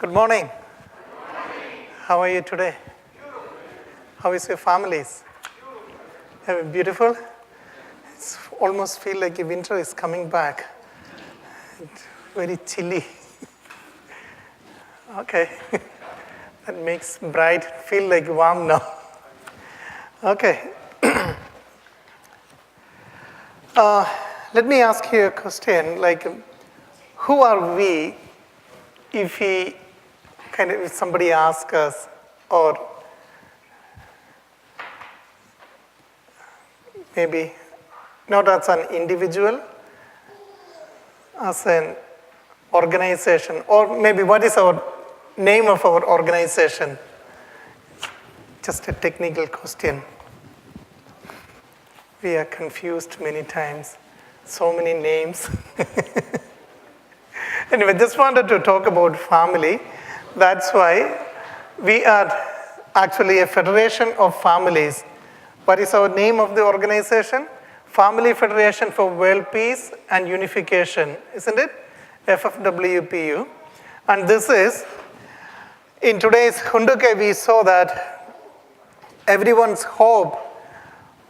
Good morning. How are you today? How is your families? Beautiful? It's almost feel like winter is coming back. It's very chilly. Okay. That makes bright feel like warm now. Okay. Let me ask you a question, like, who are we if if somebody asks us, or maybe not as an individual, as an organization, or maybe what is our name of our organization? Just a technical question. We are confused many times. So many names. Anyway, just wanted to talk about family. That's why we are actually a federation of families. What is our name of the organization? Family Federation for World Peace and Unification, isn't it? FFWPU. And this is, in today's Hunduke, we saw that everyone's hope,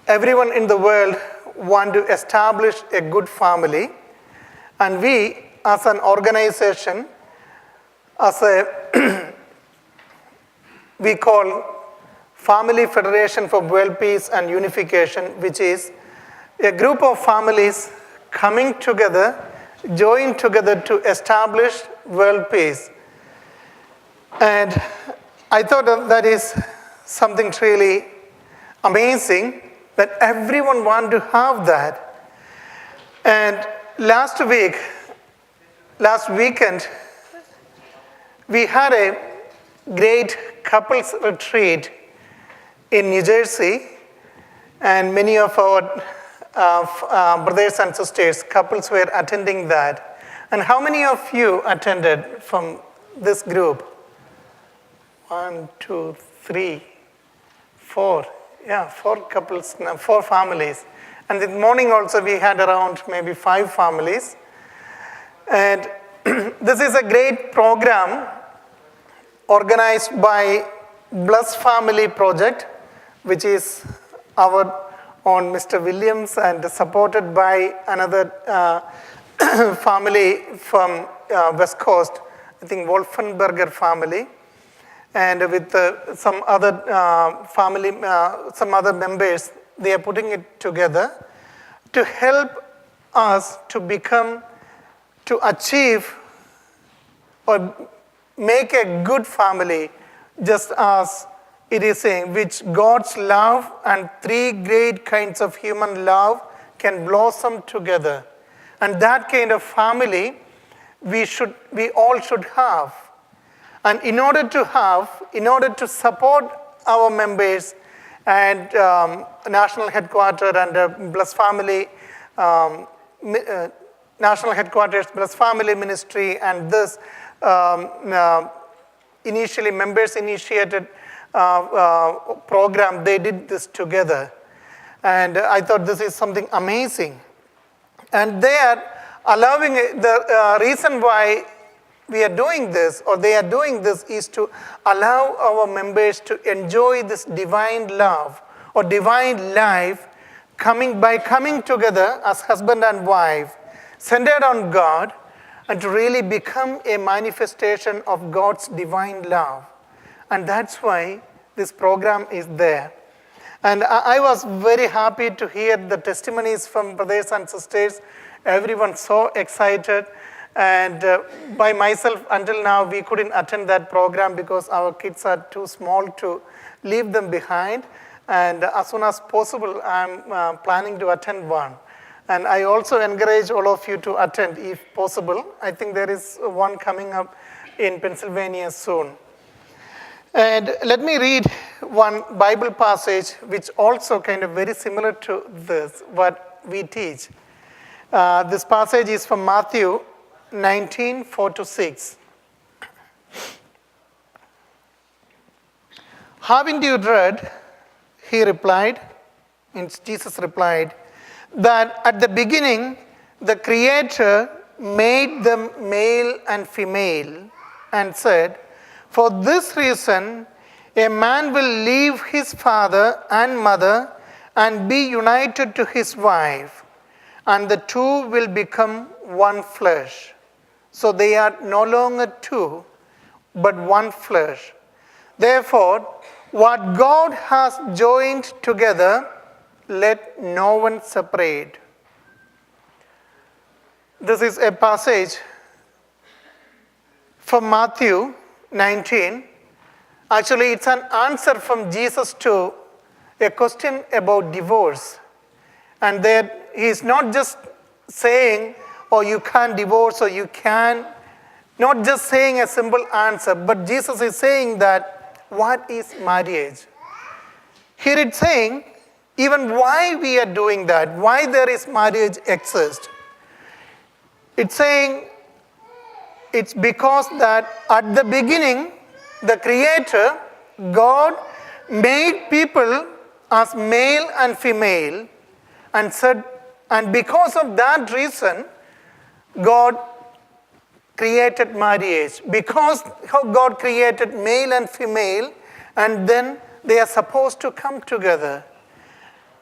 everyone in the world want to establish a good family, and we as an organization, we call Family Federation for World Peace and Unification, which is a group of families coming together, join together to establish world peace. And I thought that is something really amazing, that everyone wants to have that. And last weekend, we had a great couples retreat in New Jersey, and many of our brothers and sisters, couples, were attending that. And how many of you attended from this group? 1, 2, 3, 4. Yeah, 4 couples, 4 families. And this morning also we had around maybe 5 families. And this is a great program organized by Bless Family Project, which is our own Mr. Williams, and supported by another family from West Coast, I think Wolfenberger family. And with some other some other members, they are putting it together to help us to achieve or make a good family, just as it is saying, which God's love and 3 great kinds of human love can blossom together. And that kind of family we all should have. And in order to support our members and national headquarters and Bless Family, national headquarters, Bless Family Ministry, and this initially members initiated program, they did this together. And I thought this is something amazing. And they are allowing, the reason why we are doing this, or they are doing this, is to allow our members to enjoy this divine love or divine life by coming together as husband and wife, centered on God, and to really become a manifestation of God's divine love. And that's why this program is there. And I was very happy to hear the testimonies from brothers and sisters. Everyone so excited. And by myself, until now, we couldn't attend that program because our kids are too small to leave them behind. And as soon as possible, I'm planning to attend one. And I also encourage all of you to attend if possible. I think there is one coming up in Pennsylvania soon. And let me read one Bible passage which also kind of very similar to this, what we teach. This passage is from Matthew 19, 4-6. Haven't you read, he replied, means Jesus replied, that at the beginning the Creator made them male and female. and said, "For this reason, a man will leave his father and mother and be united to his wife, and the two will become one flesh." So they are no longer two, but one flesh. Therefore, what God has joined together, let no one separate. This is a passage from Matthew 19. Actually, it's an answer from Jesus to a question about divorce. And that he is not just saying, "Oh, you can't divorce," or "you can," not just saying a simple answer, but Jesus is saying that what is marriage? Here it's saying even why we are doing that, why there is marriage exist. It's saying it's because that at the beginning, the Creator, God, made people as male and female and said, and because of that reason, God created marriage. Because how God created male and female, and then they are supposed to come together.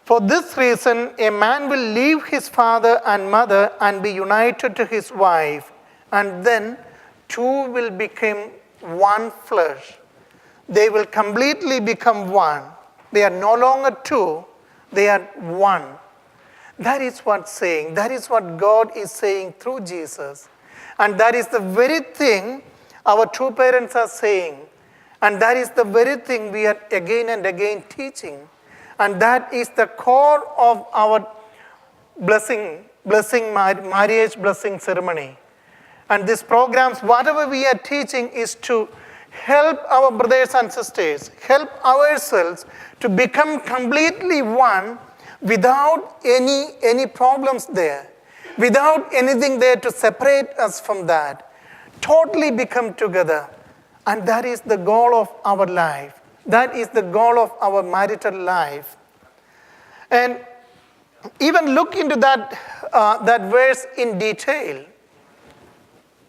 For this reason, a man will leave his father and mother and be united to his wife, and then two will become one flesh. They will completely become one. They are no longer two, they are one. That is what's saying. That is what God is saying through Jesus. And that is the very thing our two parents are saying. And that is the very thing we are again and again teaching. And that is the core of our marriage blessing ceremony. And these programs, whatever we are teaching, is to help our brothers and sisters, help ourselves to become completely one without any problems there, without anything there to separate us from that. Totally become together. And that is the goal of our life. That is the goal of our marital life. And even look into that verse in detail.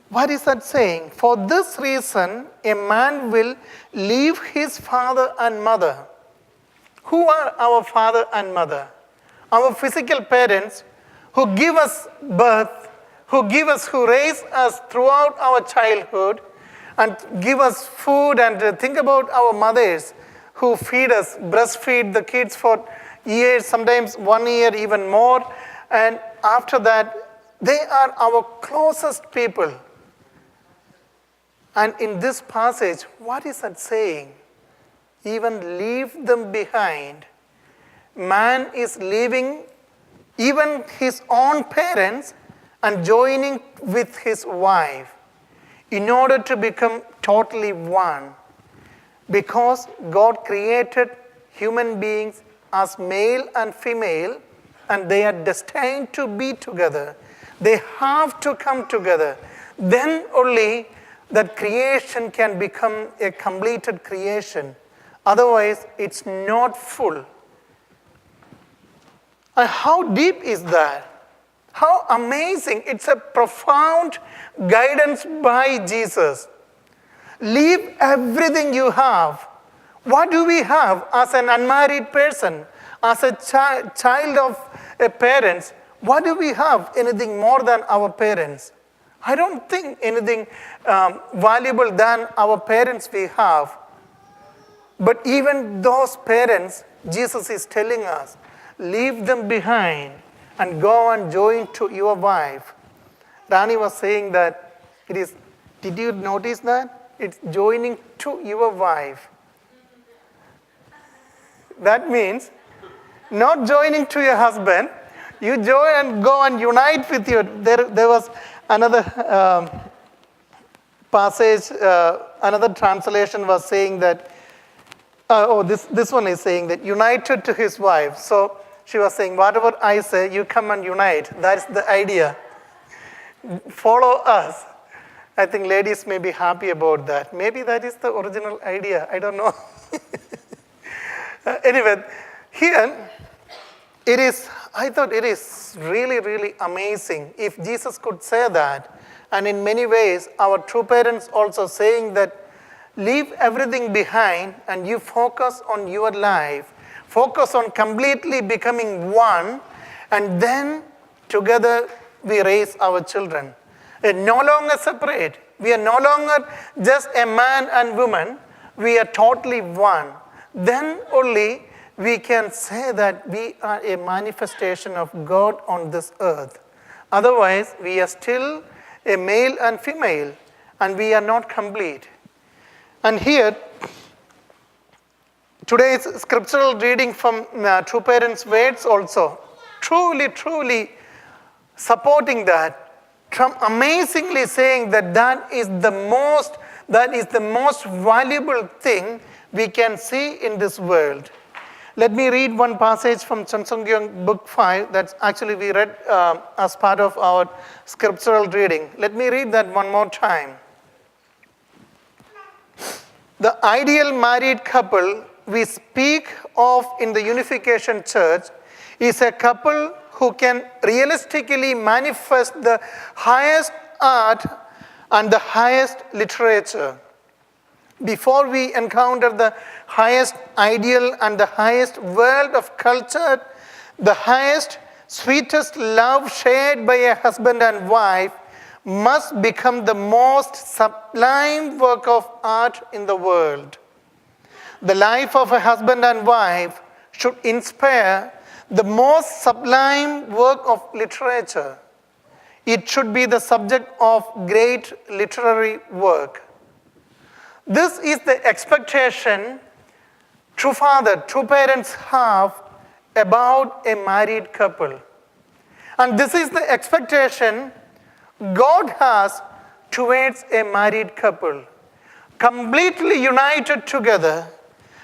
What is that saying? For this reason, a man will leave his father and mother. Who are our father and mother? Our physical parents who give us birth, who raise us throughout our childhood and give us food. And think about our mothers who feed us, breastfeed the kids for years, sometimes 1 year, even more. And after that, they are our closest people. And in this passage, what is that saying? Even leave them behind. Man is leaving even his own parents and joining with his wife in order to become totally one. Because God created human beings as male and female, and they are destined to be together. They have to come together. Then only that creation can become a completed creation. Otherwise, it's not full. And how deep is that? How amazing. It's a profound guidance by Jesus. Leave everything you have. What do we have as an unmarried person, as a child of a parents? What do we have? Anything more than our parents? I don't think anything valuable than our parents we have. But even those parents, Jesus is telling us, leave them behind and go and join to your wife. Rani was saying that it is, did you notice that? It's joining to your wife. That means not joining to your husband. You join and go and unite with your. There was another passage, another translation was saying that, this one is saying that united to his wife. So she was saying, whatever I say, you come and unite. That's the idea. Follow us. I think ladies may be happy about that. Maybe that is the original idea. I don't know. Anyway, here I thought it is really, really amazing if Jesus could say that. And in many ways, our true parents also saying that leave everything behind and you focus on your life. Focus on completely becoming one, and then together we raise our children. We're no longer separate. We are no longer just a man and woman. We are totally one. Then only we can say that we are a manifestation of God on this earth. Otherwise, we are still a male and female, and we are not complete. And here, today's scriptural reading from True Parents' words also, truly supporting that, amazingly saying that that is the most valuable thing we can see in this world. Let me read one passage from Chun Sung Kyung book 5 that actually we read as part of our scriptural reading. Let me read that one more time. The ideal married couple we speak of in the Unification Church is a couple who can realistically manifest the highest art and the highest literature. Before we encounter the highest ideal and the highest world of culture, the highest, sweetest love shared by a husband and wife must become the most sublime work of art in the world. The life of a husband and wife should inspire the most sublime work of literature. It should be the subject of great literary work. This is the expectation true father, true parents have about a married couple. And this is the expectation God has towards a married couple. Completely united together.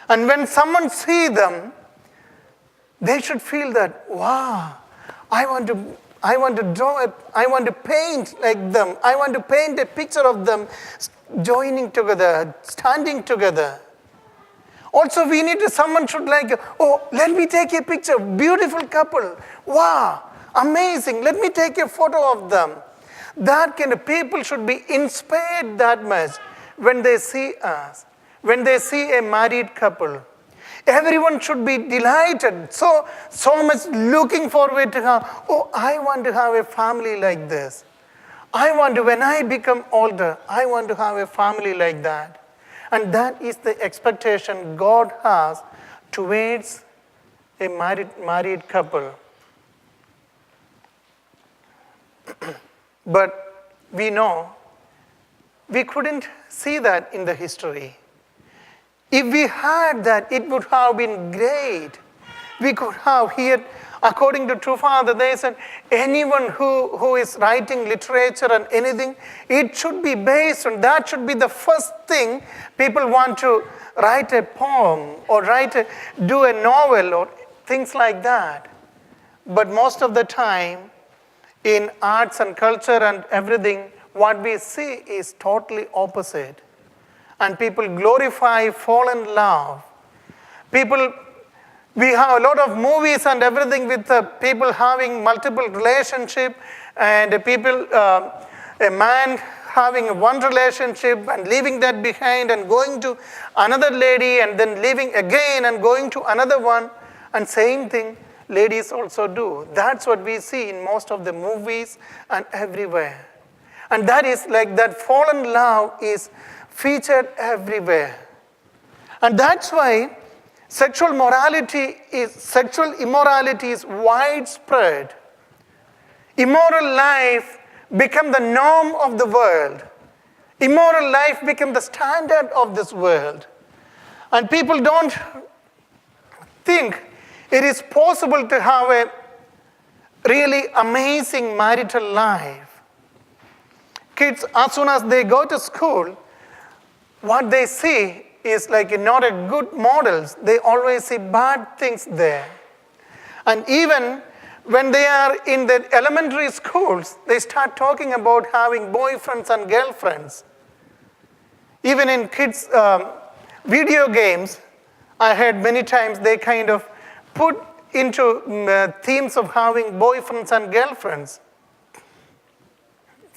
And when someone sees them, they should feel that, wow, I want to draw it, I want to paint like them. I want to paint a picture of them joining together, standing together. Also, we need someone should like, oh, let me take a picture, beautiful couple. Wow, amazing, let me take a photo of them. That kind of people should be inspired that much when they see us, when they see a married couple. Everyone should be delighted, so much looking forward to have, oh, I want to have a family like this. I want to, when I become older, I want to have a family like that. And that is the expectation God has towards a married couple. But we know we couldn't see that in the history. If we had that, it would have been great. We could have here, according to True Father, they said, anyone who is writing literature and anything, it should be based on, that should be the first thing people want to write a poem or do a novel or things like that. But most of the time, in arts and culture and everything, what we see is totally opposite. And people glorify fallen love. We have a lot of movies and everything with people having multiple relationships and people, a man having one relationship and leaving that behind and going to another lady and then leaving again and going to another one. And same thing ladies also do. That's what we see in most of the movies and everywhere. And that is like that fallen love is featured everywhere. And that's why sexual immorality is widespread. Immoral life become the norm of the world. Immoral life become the standard of this world. And people don't think it is possible to have a really amazing marital life. Kids, as soon as they go to school, what they see is like not a good models. They always see bad things there. And even when they are in the elementary schools, they start talking about having boyfriends and girlfriends. Even in kids' video games, I heard many times they kind of put into themes of having boyfriends and girlfriends.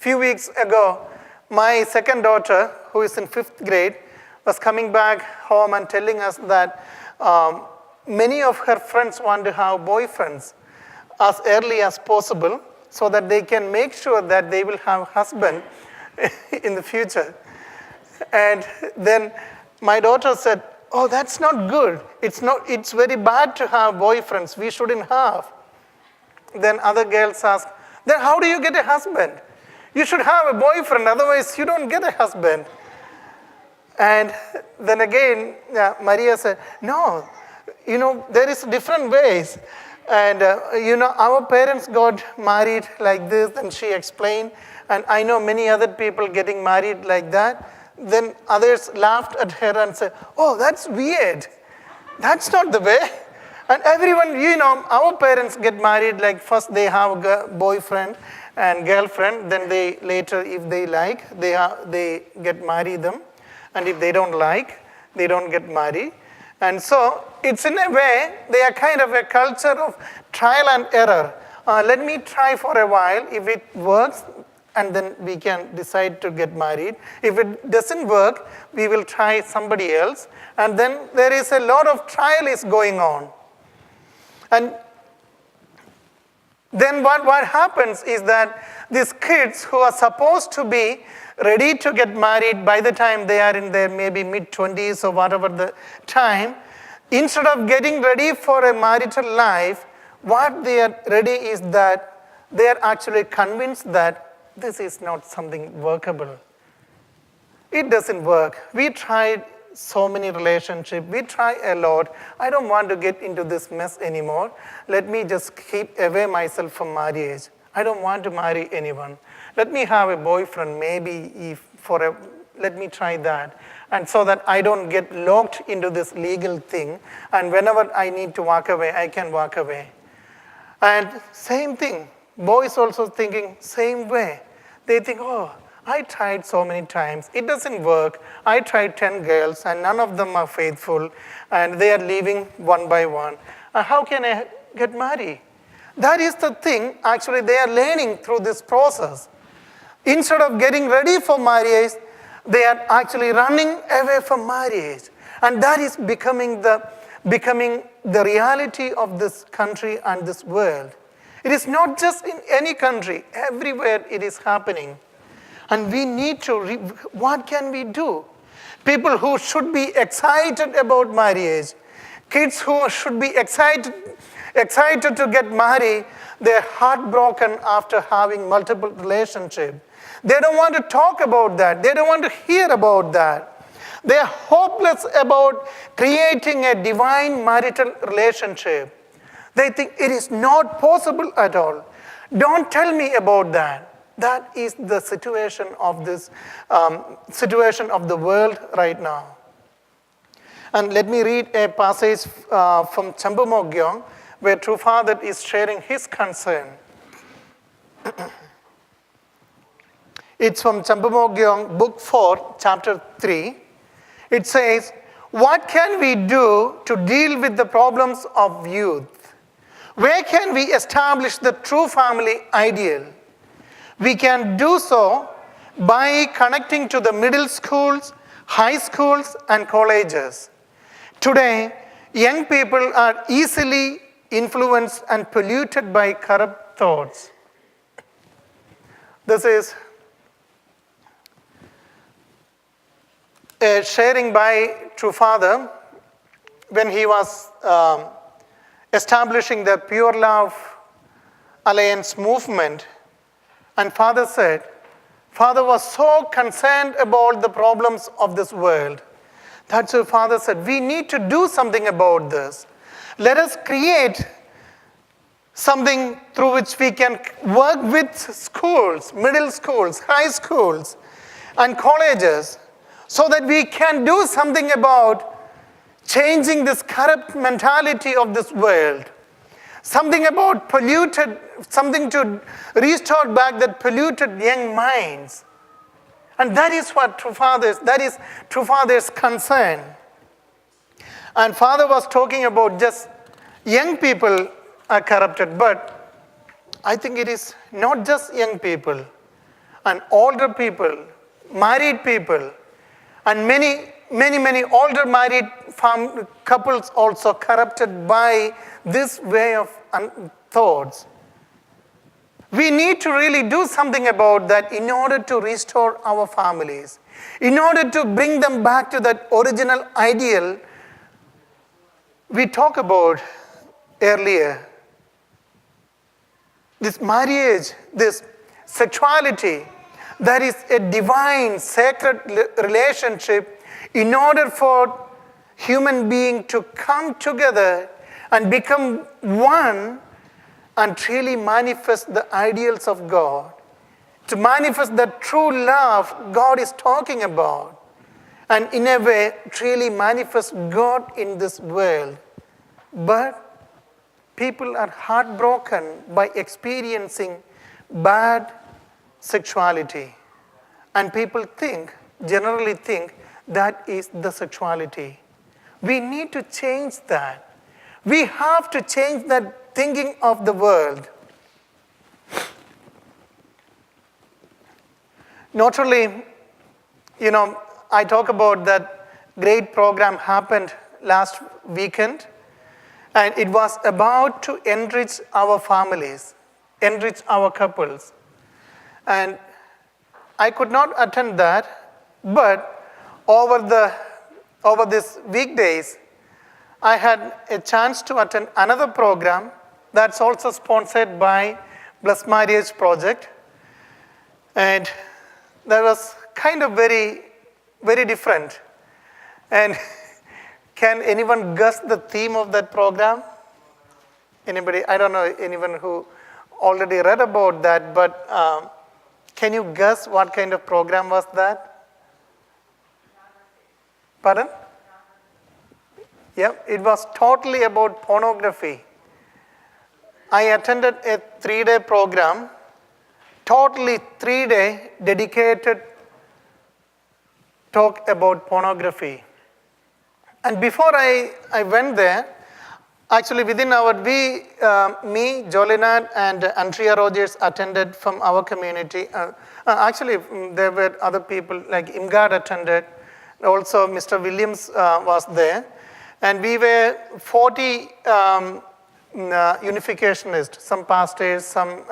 Few weeks ago, my second daughter, who is in 5th grade, was coming back home and telling us that many of her friends want to have boyfriends as early as possible so that they can make sure that they will have husband in the future. And then my daughter said, oh, that's not good. It's very bad to have boyfriends. We shouldn't have. Then other girls asked, then how do you get a husband? You should have a boyfriend, otherwise you don't get a husband. And then again, Maria said, no, there is different ways. And, our parents got married like this, and she explained. And I know many other people getting married like that. Then others laughed at her and said, oh, that's weird. That's not the way. And everyone, our parents get married like first they have a boyfriend and girlfriend, then they later, if they like, they get married them. And if they don't like, they don't get married. And so it's in a way, they are kind of a culture of trial and error. Let me try for a while. If it works, and then we can decide to get married. If it doesn't work, we will try somebody else. And then there is a lot of trial is going on. And then what happens is that these kids who are supposed to be ready to get married by the time they are in their maybe mid-20s or whatever the time, instead of getting ready for a marital life, what they are ready is that they are actually convinced that this is not something workable. It doesn't work. We tried so many relationships. We try a lot. I don't want to get into this mess anymore. Let me just keep away myself from marriage. I don't want to marry anyone. Let me have a boyfriend, maybe let me try that. And so that I don't get locked into this legal thing. And whenever I need to walk away, I can walk away. And same thing. Boys also thinking same way. They think, oh, I tried so many times. It doesn't work. I tried 10 girls and none of them are faithful and they are leaving one by one. How can I get married? That is the thing actually they are learning through this process. Instead of getting ready for marriage, they are actually running away from marriage. And that is becoming the reality of this country and this world. It is not just in any country, everywhere it is happening. And we need to, what can we do? People who should be excited about marriage, kids who should be excited to get married, they're heartbroken after having multiple relationships. They don't want to talk about that. They don't want to hear about that. They are hopeless about creating a divine marital relationship. They think it is not possible at all. Don't tell me about that. That is the situation of this situation of the world right now. And let me read a passage from Chambu Mogyong, where True Father is sharing his concern. It's from Chambu Mogyong, Book 4, Chapter 3. It says, what can we do to deal with the problems of youth? Where can we establish the true family ideal? We can do so by connecting to the middle schools, high schools, and colleges. Today, young people are easily influenced and polluted by corrupt thoughts. This is a sharing by True Father when he was establishing the Pure Love Alliance movement. And Father said, Father was so concerned about the problems of this world. That's why Father said, we need to do something about this. Let us create something through which we can work with schools, middle schools, high schools, and colleges, so that we can do something about changing this corrupt mentality of this world. Something about polluted, something to restore back that polluted young minds. And that is what True Father's concern. And Father was talking about just young people are corrupted, but I think it is not just young people. and older people, married people, and many older married couples also corrupted by this way of thoughts. We need to really do something about that in order to restore our families, in order to bring them back to that original ideal we talked about earlier. This marriage, this sexuality, that is a divine, sacred relationship in order for human being to come together and become one and really manifest the ideals of God, to manifest the true love God is talking about, and in a way, really manifest God in this world. But people are heartbroken by experiencing bad sexuality. And people generally think, that is the sexuality. We need to change that. We have to change that thinking of the world. Not only, I talk about that great program happened last weekend, and it was about to enrich our families, enrich our couples. And I could not attend that, but over these weekdays, I had a chance to attend another program that's also sponsored by Blessed Marriage Project. And that was kind of very, very different. And can anyone guess the theme of that program? Anybody? I don't know anyone who already read about that, but can you guess what kind of program was that? Pardon? Yeah, it was totally about pornography. I attended a 3-day program, totally 3-day dedicated talk about pornography. And before I went there, actually within our, me, Jolina, and Andrea Rogers attended from our community. Actually, there were other people, like Imgard attended. Also, Mr. Williams was there. And we were 40 unificationists, some pastors, some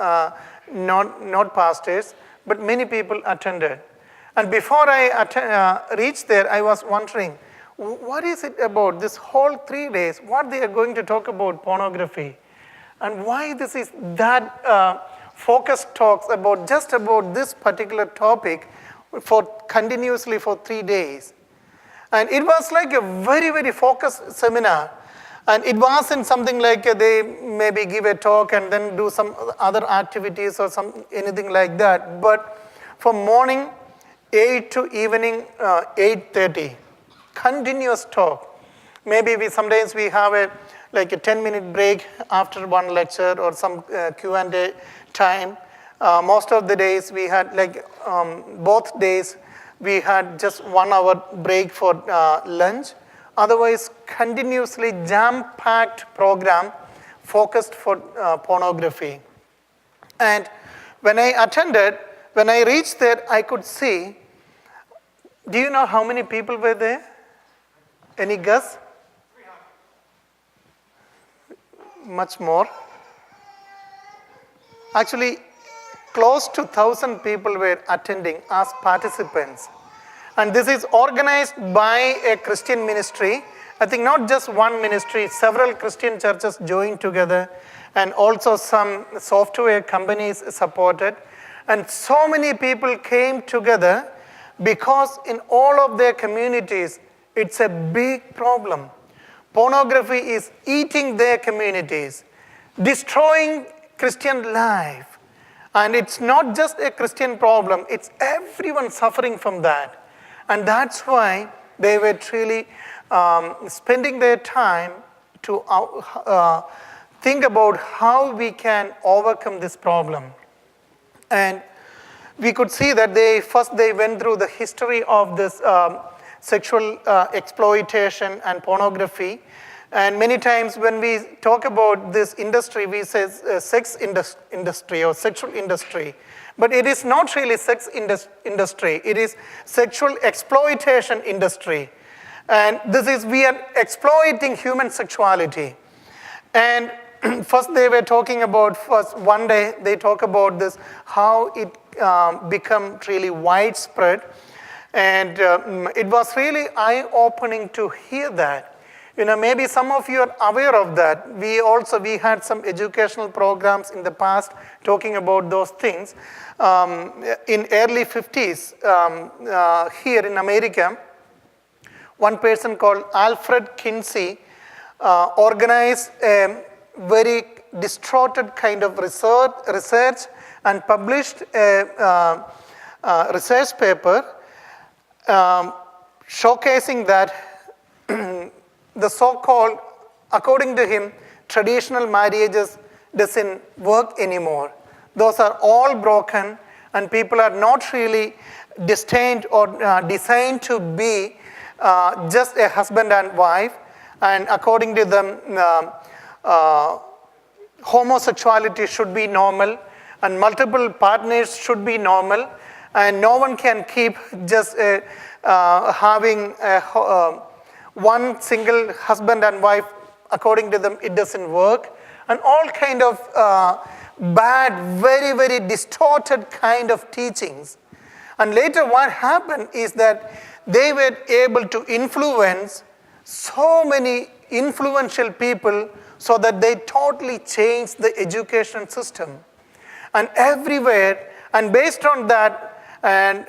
not pastors, but many people attended. And before I reached there, I was wondering, what is it about this whole 3 days, what they are going to talk about pornography, and why this is that focused talks about just about this particular topic continuously for 3 days. And it was like a very, very focused seminar. And it wasn't something like they maybe give a talk and then do some other activities or anything like that. But from morning 8 to evening 8:30, continuous talk. Maybe sometimes we have a 10-minute break after one lecture or some Q&A time. Most of the days we had both days we had just 1 hour break for lunch. Otherwise, continuously jam-packed program focused for pornography. And when I reached there, I could see, do you know how many people were there? Any guess? Much more. Actually, close to 1,000 people were attending as participants. And this is organized by a Christian ministry. I think not just one ministry, several Christian churches joined together, and also some software companies supported. And so many people came together because in all of their communities, it's a big problem. Pornography is eating their communities, destroying Christian life. And it's not just a Christian problem, it's everyone suffering from that. And that's why they were really spending their time to think about how we can overcome this problem. And we could see that they went through the history of this sexual exploitation and pornography. And many times when we talk about this industry, we say sex industry or sexual industry. But it is not really sex industry. It is sexual exploitation industry. And we are exploiting human sexuality. And first they were talking about, one day they talk about this, how it become really widespread. And it was really eye-opening to hear that. Maybe some of you are aware of that. We had some educational programs in the past talking about those things. In early 50s, here in America, one person called Alfred Kinsey organized a very distorted kind of research and published a research paper showcasing that the so-called, according to him, traditional marriages doesn't work anymore. Those are all broken, and people are not really destined or designed to be just a husband and wife. And according to them, homosexuality should be normal, and multiple partners should be normal, and no one can keep just having one single husband and wife. According to them, it doesn't work, and all kind of bad, very, very distorted kind of teachings. And later what happened is that they were able to influence so many influential people so that they totally changed the education system. And everywhere, and based on that, and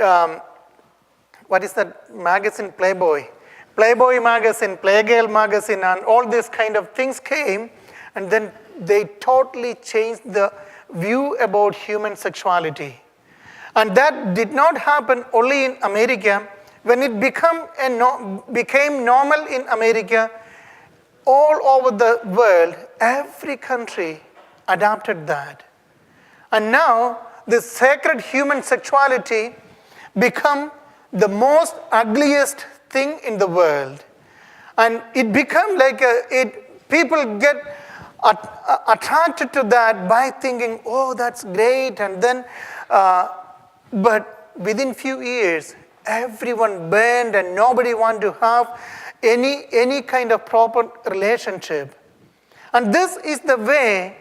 what is that magazine, Playboy magazine, Playgirl magazine, and all these kind of things came, and then they totally changed the view about human sexuality. And that did not happen only in America. When it became normal in America, all over the world, every country adopted that. And now, the sacred human sexuality become the most ugliest thing in the world. And it become like people get attracted to that by thinking, oh, that's great. And then, but within few years, everyone burned and nobody wanted to have any kind of proper relationship. And this is the way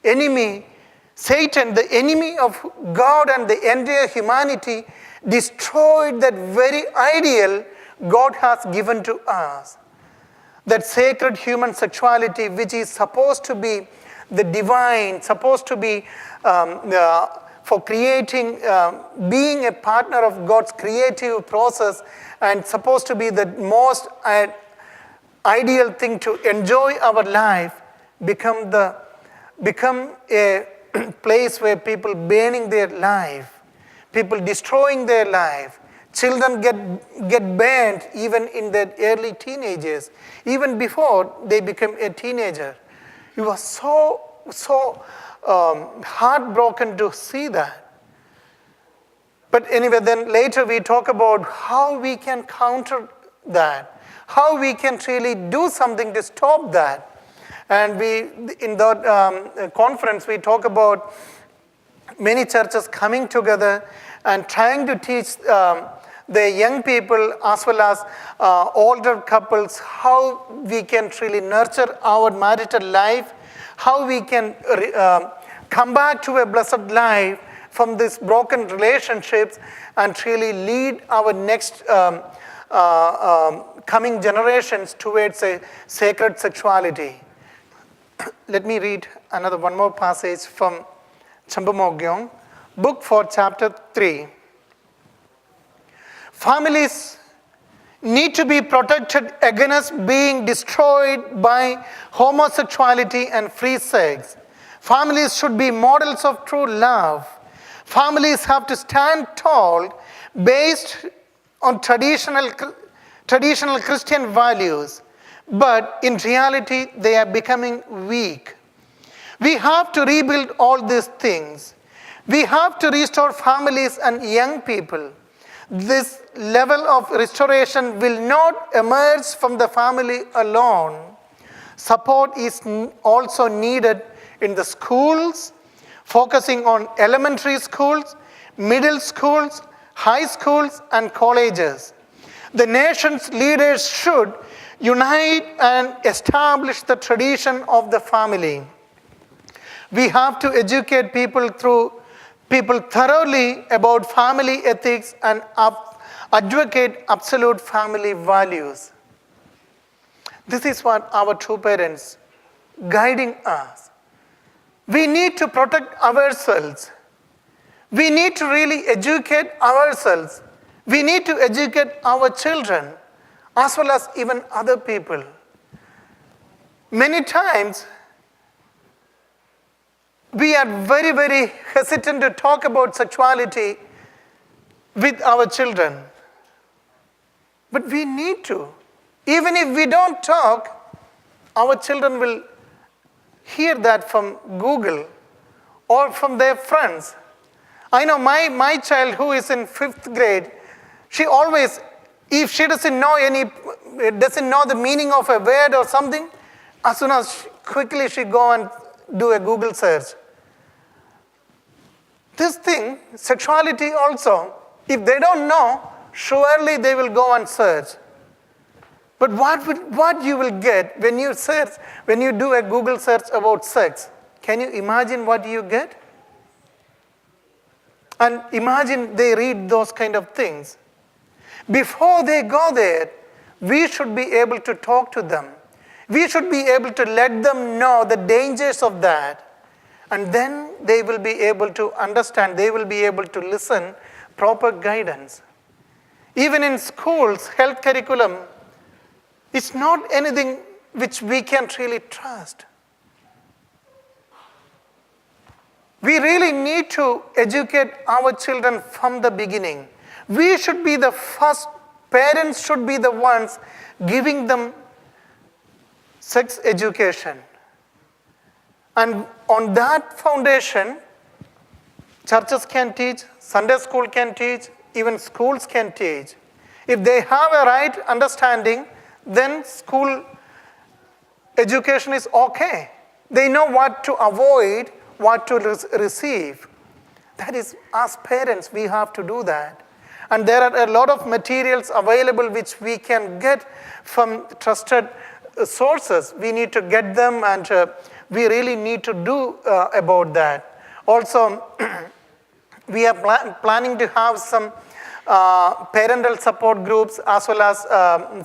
enemy, Satan, the enemy of God and the entire humanity, destroyed that very ideal God has given to us. That sacred human sexuality, which is supposed to be the divine, supposed to be for creating, being a partner of God's creative process, and supposed to be the most ideal thing to enjoy our life, become a place where people burning their life, people destroying their life. Children get burned even in their early teenagers, even before they become a teenager. It was so heartbroken to see that. But anyway, then later we talk about how we can counter that, how we can really do something to stop that. And in that conference, we talk about many churches coming together and trying to teach the young people as well as older couples how we can really nurture our marital life, how we can come back to a blessed life from these broken relationships and really lead our next coming generations towards a sacred sexuality. Let me read one more passage from Champa Mogyong, Book 4, Chapter 3. Families need to be protected against being destroyed by homosexuality and free sex. Families should be models of true love. Families have to stand tall based on traditional Christian values, but in reality, they are becoming weak. We have to rebuild all these things. We have to restore families and young people. This level of restoration will not emerge from the family alone. Support is also needed in the schools, focusing on elementary schools, middle schools, high schools, and colleges. The nation's leaders should unite and establish the tradition of the family. We have to educate people thoroughly about family ethics and advocate absolute family values. This is what our true parents guiding us. We need to protect ourselves. We need to really educate ourselves. We need to educate our children as well as even other people. Many times, we are very, very hesitant to talk about sexuality with our children. But we need to. Even if we don't talk, our children will hear that from Google or from their friends. I know my child who is in 5th grade, she always, if she doesn't know the meaning of a word or something, as soon as quickly she go and do a Google search. This thing, sexuality also, if they don't know, surely they will go and search. But what you will get when you do a Google search about sex, can you imagine what you get? And imagine they read those kind of things. Before they go there, we should be able to talk to them. We should be able to let them know the dangers of that. And then they will be able to understand, they will be able to listen proper guidance. Even in schools, health curriculum, it's not anything which we can really trust. We really need to educate our children from the beginning. We should be the first, parents should be the ones giving them sex education. And on that foundation, churches can teach, Sunday school can teach, even schools can teach. If they have a right understanding, then school education is okay. They know what to avoid, what to receive. That is, as parents, we have to do that. And there are a lot of materials available which we can get from trusted sources. We need to get them, and we really need to do about that. Also, we are planning to have some parental support groups as well as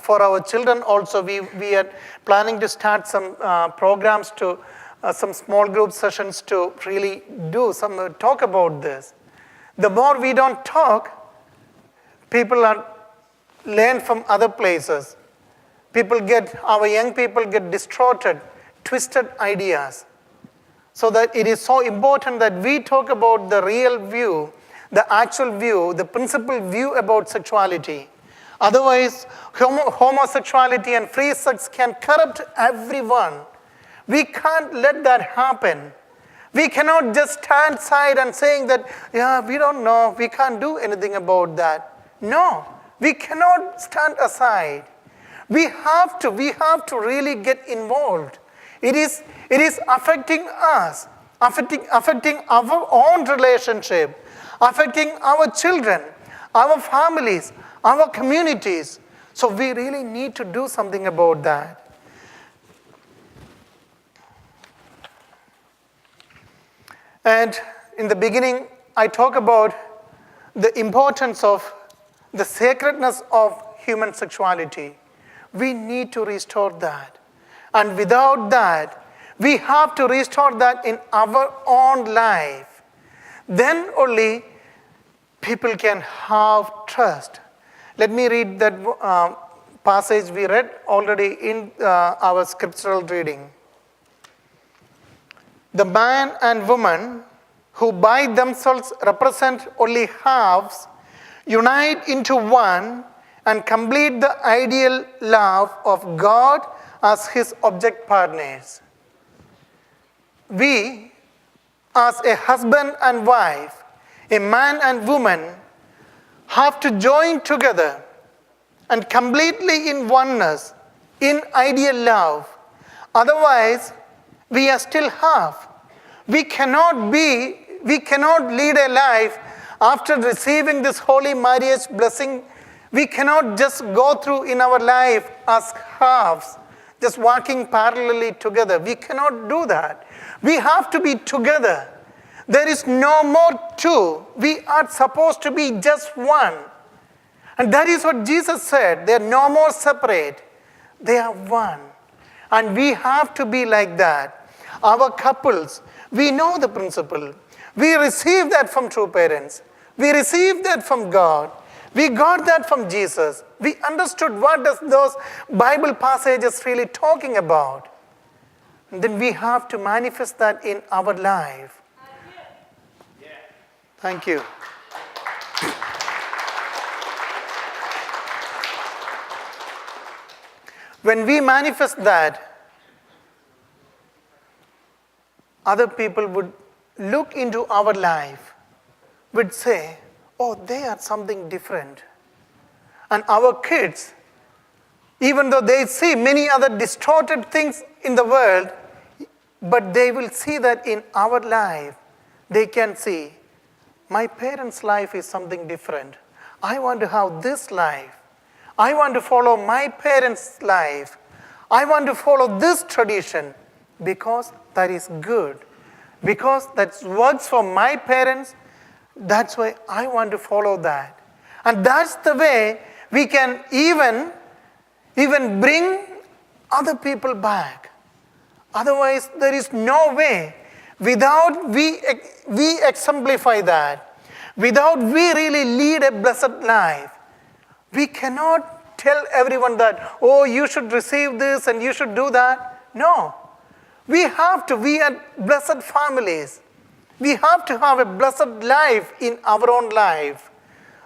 for our children also. We are planning to start some programs to some small group sessions to really do some talk about this. The more we don't talk, people learn from other places. Our young people get distorted, twisted ideas. So that it is so important that we talk about the real view, the actual view, the principal view about sexuality. Otherwise, homosexuality and free sex can corrupt everyone. We can't let that happen. We cannot just stand aside and saying that, yeah, we don't know, we can't do anything about that. No, we cannot stand aside. We have to really get involved. It is affecting us, affecting our own relationship, affecting our children, our families, our communities. So we really need to do something about that. And in the beginning, I talk about the importance of the sacredness of human sexuality. We need to restore that. And without that, we have to restore that in our own life. Then only people can have trust. Let me read that passage we read already in our scriptural reading. The man and woman who by themselves represent only halves unite into one and complete the ideal love of God as his object partners. We, as a husband and wife, a man and woman, have to join together and completely in oneness, in ideal love. Otherwise, we are still half. We cannot lead a life after receiving this holy marriage blessing, we cannot just go through in our life as halves, just walking parallelly together. We cannot do that. We have to be together. There is no more two. We are supposed to be just one. And that is what Jesus said. They are no more separate. They are one. And we have to be like that. Our couples, we know the principle. We receive that from true parents. We received that from God. We got that from Jesus. We understood what does those Bible passages really talking about. And then we have to manifest that in our life. Thank you. When we manifest that, other people would look into our life, would say, oh, they are something different. And our kids, even though they see many other distorted things in the world, but they will see that in our life. They can see, my parents' life is something different. I want to have this life. I want to follow my parents' life. I want to follow this tradition because that is good. Because that works for my parents, that's why I want to follow that. And that's the way we can even bring other people back. Otherwise, there is no way. Without we exemplify that, without we really lead a blessed life, we cannot tell everyone that, oh, you should receive this and you should do that. No. We have to. We are blessed families. We have to have a blessed life in our own life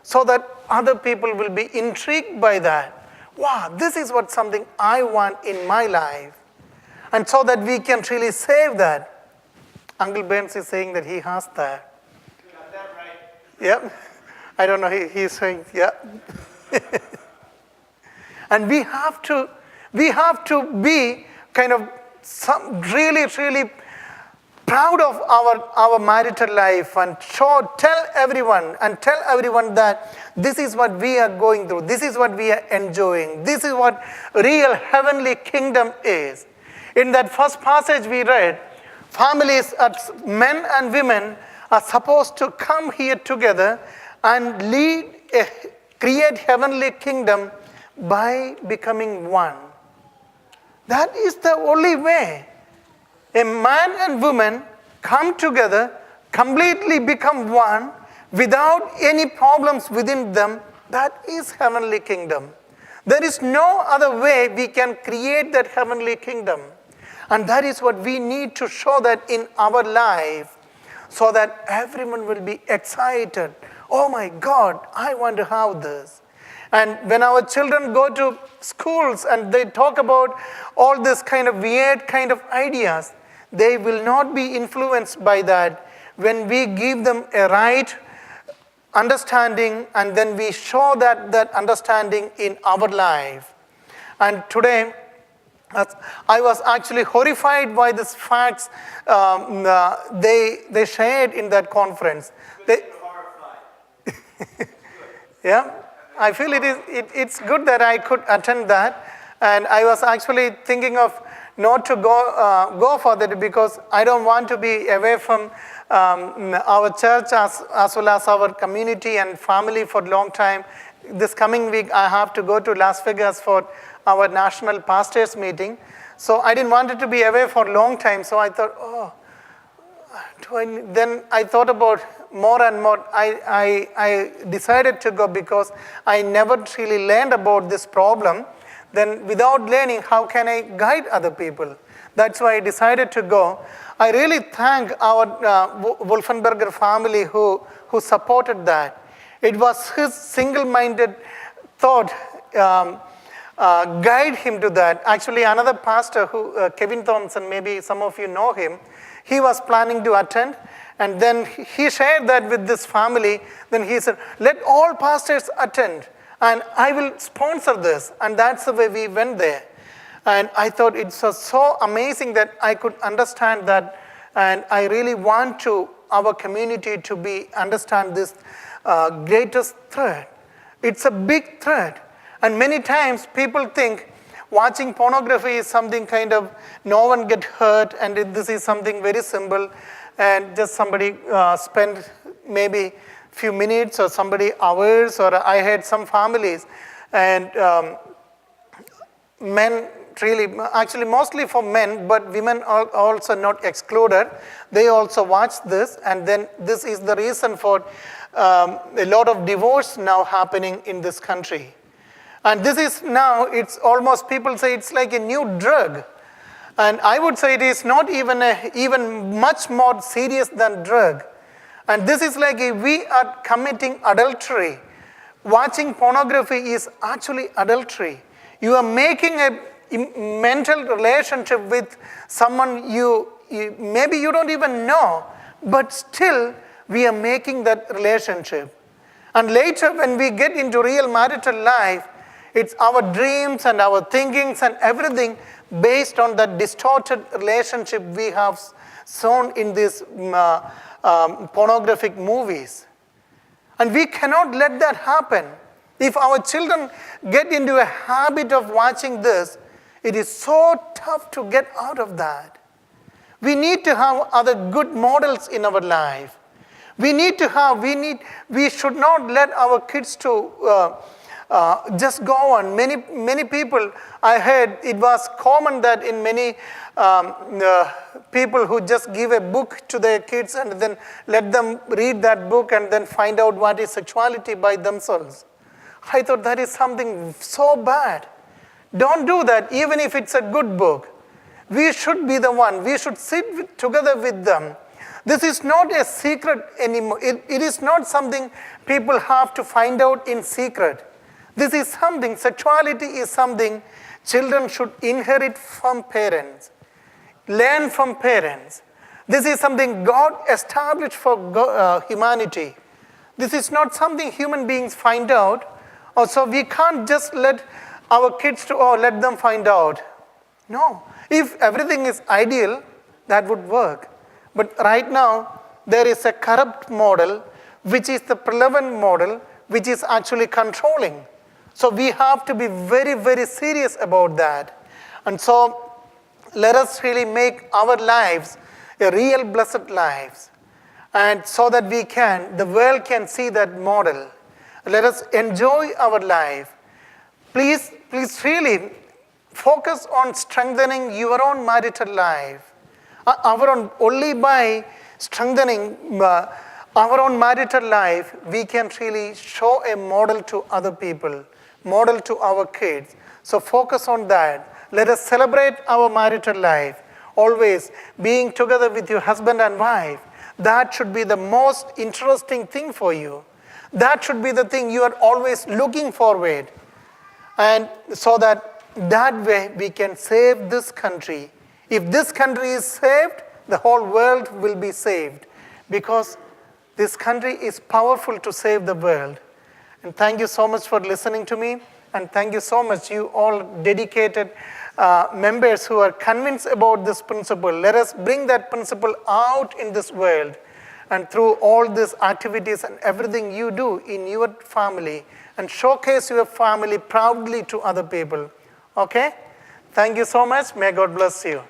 so that other people will be intrigued by that. Wow, this is what something I want in my life. And so that we can really save that. Uncle Benz is saying that he has that. You got that right. Yep. I don't know, he's saying, yeah. And we have to be kind of really, really proud of our marital life and tell everyone that this is what we are going through. This is what we are enjoying. This is what real heavenly kingdom is. In that first passage we read, families, men and women, are supposed to come here together and create heavenly kingdom by becoming one. That is the only way. A man and woman come together, completely become one, without any problems within them. That is heavenly kingdom. There is no other way we can create that heavenly kingdom. And that is what we need to show that in our life, so that everyone will be excited. Oh my God, I want to have this. And when our children go to schools and they talk about all this kind of weird kind of ideas, they will not be influenced by that when we give them a right understanding and then we show that understanding in our life. And today, I was actually horrified by these facts they shared in that conference. Yeah, I feel it's good that I could attend that, and I was actually thinking of not to go for that because I don't want to be away from our church as well as our community and family for a long time. This coming week I have to go to Las Vegas for our national pastors meeting. So I didn't want it to be away for a long time. So I thought, then I thought about more and more. I decided to go because I never really learned about this problem. Then without learning, how can I guide other people? That's why I decided to go. I really thank our Wolfenberger family who supported that. It was his single-minded thought guide him to that. Actually, another pastor, Kevin Thompson, maybe some of you know him, he was planning to attend, and then he shared that with this family. Then he said, let all pastors attend, and I will sponsor this. And that's the way we went there. And I thought it was so amazing that I could understand that, and I really want to our community to understand this greatest threat. It's a big threat. And many times people think watching pornography is something kind of no one get hurt, and this is something very simple, and just somebody spend maybe few minutes or somebody hours. Or I had some families, and men really, actually mostly for men, but women are also not excluded. They also watch this, and then this is the reason for a lot of divorce now happening in this country. And this is now, it's almost, people say it's like a new drug. And I would say it is not even much more serious than drug. And this is like we are committing adultery. Watching pornography is actually adultery. You are making a mental relationship with someone maybe you don't even know, but still we are making that relationship. And later when we get into real marital life, it's our dreams and our thinkings and everything based on that distorted relationship we have shown in these pornographic movies. And we cannot let that happen. If our children get into a habit of watching this, it is so tough to get out of that. We need to have other good models in our life. We should not let our kids to just go on. Many people, I heard it was common that in many people who just give a book to their kids and then let them read that book and then find out what is sexuality by themselves. I thought that is something so bad. Don't do that, even if it's a good book. We should be the one. We should sit together with them. This is not a secret anymore. It is not something people have to find out in secret. This is something, sexuality is something children should inherit from parents, learn from parents. This is something God established for humanity. This is not something human beings find out. So we can't just let our kids let them find out. No. If everything is ideal, that would work. But right now, there is a corrupt model, which is the prevalent model, which is actually controlling. So we have to be very, very serious about that. And so let us really make our lives a real blessed lives. And so that the world can see that model. Let us enjoy our life. Please really focus on strengthening your own marital life. Only by strengthening our own marital life, we can really show a model to other people, model to our kids. So focus on that. Let us celebrate our marital life. Always being together with your husband and wife. That should be the most interesting thing for you. That should be the thing you are always looking forward. And so that way we can save this country. If this country is saved, the whole world will be saved. Because this country is powerful to save the world. And thank you so much for listening to me. And thank you so much, you all dedicated members who are convinced about this principle. Let us bring that principle out in this world. And through all these activities and everything you do in your family, and showcase your family proudly to other people. Okay? Thank you so much. May God bless you.